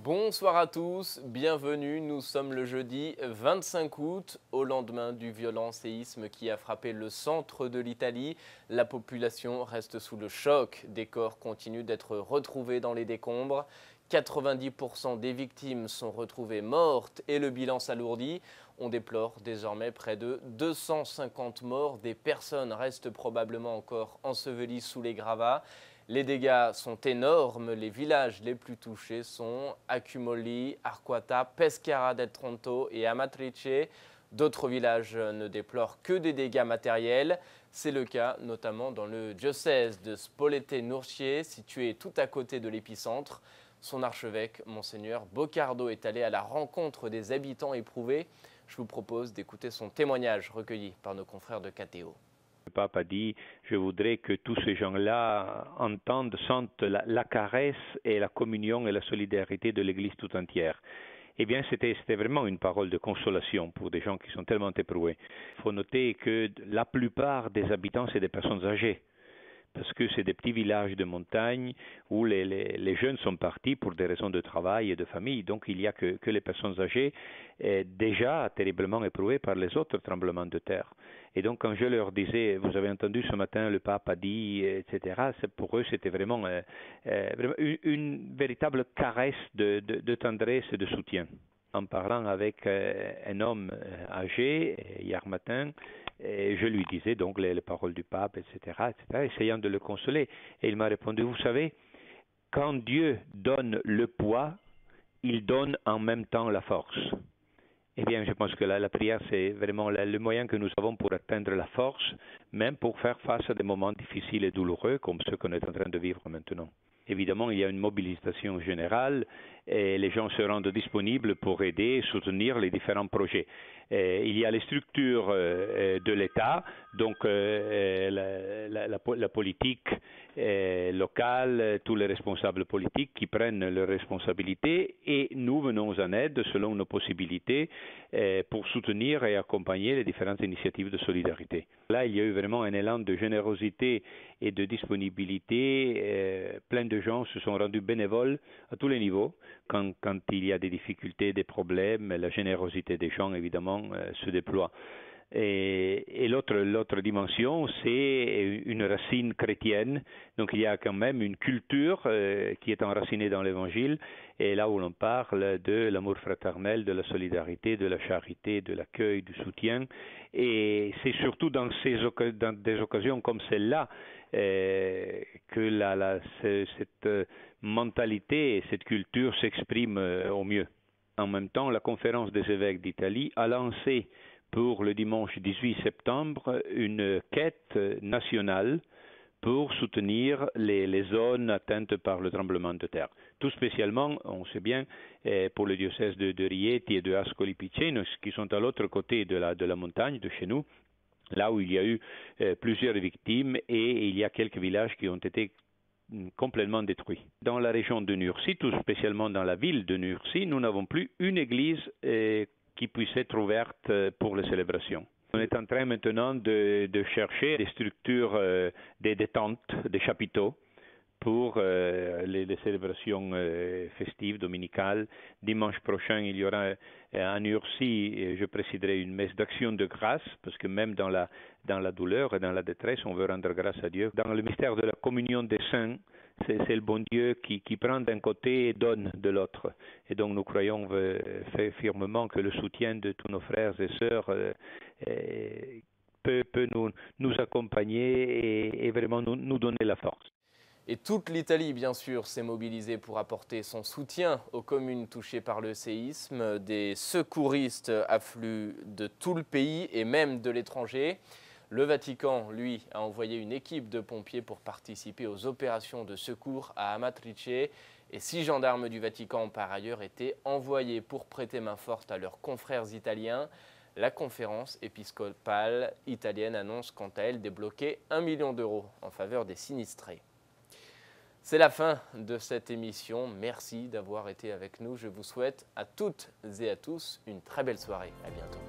Bonsoir à tous, bienvenue, nous sommes le jeudi 25 août, au lendemain du violent séisme qui a frappé le centre de l'Italie. La population reste sous le choc, des corps continuent d'être retrouvés dans les décombres. 90% des victimes sont retrouvées mortes et le bilan s'alourdit. On déplore désormais près de 250 morts, des personnes restent probablement encore ensevelies sous les gravats. Les dégâts sont énormes, les villages les plus touchés sont Accumoli, Arquata, Pescara del Tronto et Amatrice. D'autres villages ne déplorent que des dégâts matériels. C'est le cas notamment dans le diocèse de Spolète-Nurcie, situé tout à côté de l'épicentre. Son archevêque, Monseigneur Boccardo, est allé à la rencontre des habitants éprouvés. Je vous propose d'écouter son témoignage recueilli par nos confrères de KTO. Le pape a dit « Je voudrais que tous ces gens-là entendent, sentent la caresse et la communion et la solidarité de l'Église tout entière. » Eh bien, c'était vraiment une parole de consolation pour des gens qui sont tellement éprouvés. Il faut noter que la plupart des habitants, c'est des personnes âgées, parce que c'est des petits villages de montagne où les jeunes sont partis pour des raisons de travail et de famille. Donc, il n'y a que les personnes âgées déjà terriblement éprouvées par les autres tremblements de terre. Et donc, quand je leur disais, vous avez entendu ce matin, le pape a dit, etc., pour eux, c'était vraiment une véritable caresse de tendresse et de soutien. En parlant avec un homme âgé hier matin, et je lui disais donc les paroles du pape, etc., essayant de le consoler. Et il m'a répondu, vous savez, quand Dieu donne le poids, il donne en même temps la force. Eh bien, je pense que la prière, c'est vraiment le moyen que nous avons pour atteindre la force, même pour faire face à des moments difficiles et douloureux comme ceux qu'on est en train de vivre maintenant. Évidemment, il y a une mobilisation générale et les gens se rendent disponibles pour aider et soutenir les différents projets. Il y a les structures de l'État, donc la politique locale, tous les responsables politiques qui prennent leurs responsabilités et nous venons en aide selon nos possibilités pour soutenir et accompagner les différentes initiatives de solidarité. Là, il y a eu vraiment un élan de générosité et de disponibilité. Plein de gens se sont rendus bénévoles à tous les niveaux. Quand il y a des difficultés, des problèmes, la générosité des gens, évidemment, se déploie. Et l'autre dimension, c'est une racine chrétienne. Donc il y a quand même une culture qui est enracinée dans l'Évangile. Et là où l'on parle de l'amour fraternel, de la solidarité, de la charité, de l'accueil, du soutien. Et c'est surtout dans des occasions comme celle-là que cette mentalité et cette culture s'expriment au mieux. En même temps, la conférence des évêques d'Italie a lancé pour le dimanche 18 septembre une quête nationale pour soutenir les zones atteintes par le tremblement de terre. Tout spécialement, on sait bien, pour le diocèse de Rieti et de Ascoli Piceno, qui sont à l'autre côté de la montagne, de chez nous, là où il y a eu plusieurs victimes et il y a quelques villages qui ont été complètement détruits. Dans la région de Nurcie, tout spécialement dans la ville de Nurcie, nous n'avons plus une église qui puisse être ouverte pour les célébrations. On est en train maintenant de chercher des structures, des tentes, des chapiteaux pour les célébrations festives, dominicales. Dimanche prochain, il y aura à Nurcie, je présiderai une messe d'action de grâce, parce que même dans la douleur et dans la détresse, on veut rendre grâce à Dieu. Dans le mystère de la communion des saints, c'est le bon Dieu qui prend d'un côté et donne de l'autre. Et donc nous croyons fermement que le soutien de tous nos frères et sœurs peut nous accompagner et vraiment nous donner la force. Et toute l'Italie, bien sûr, s'est mobilisée pour apporter son soutien aux communes touchées par le séisme. Des secouristes affluent de tout le pays et même de l'étranger. Le Vatican, lui, a envoyé une équipe de pompiers pour participer aux opérations de secours à Amatrice. Et 6 gendarmes du Vatican ont par ailleurs été envoyés pour prêter main forte à leurs confrères italiens. La conférence épiscopale italienne annonce quant à elle débloquer 1 million d'euros en faveur des sinistrés. C'est la fin de cette émission. Merci d'avoir été avec nous. Je vous souhaite à toutes et à tous une très belle soirée. À bientôt.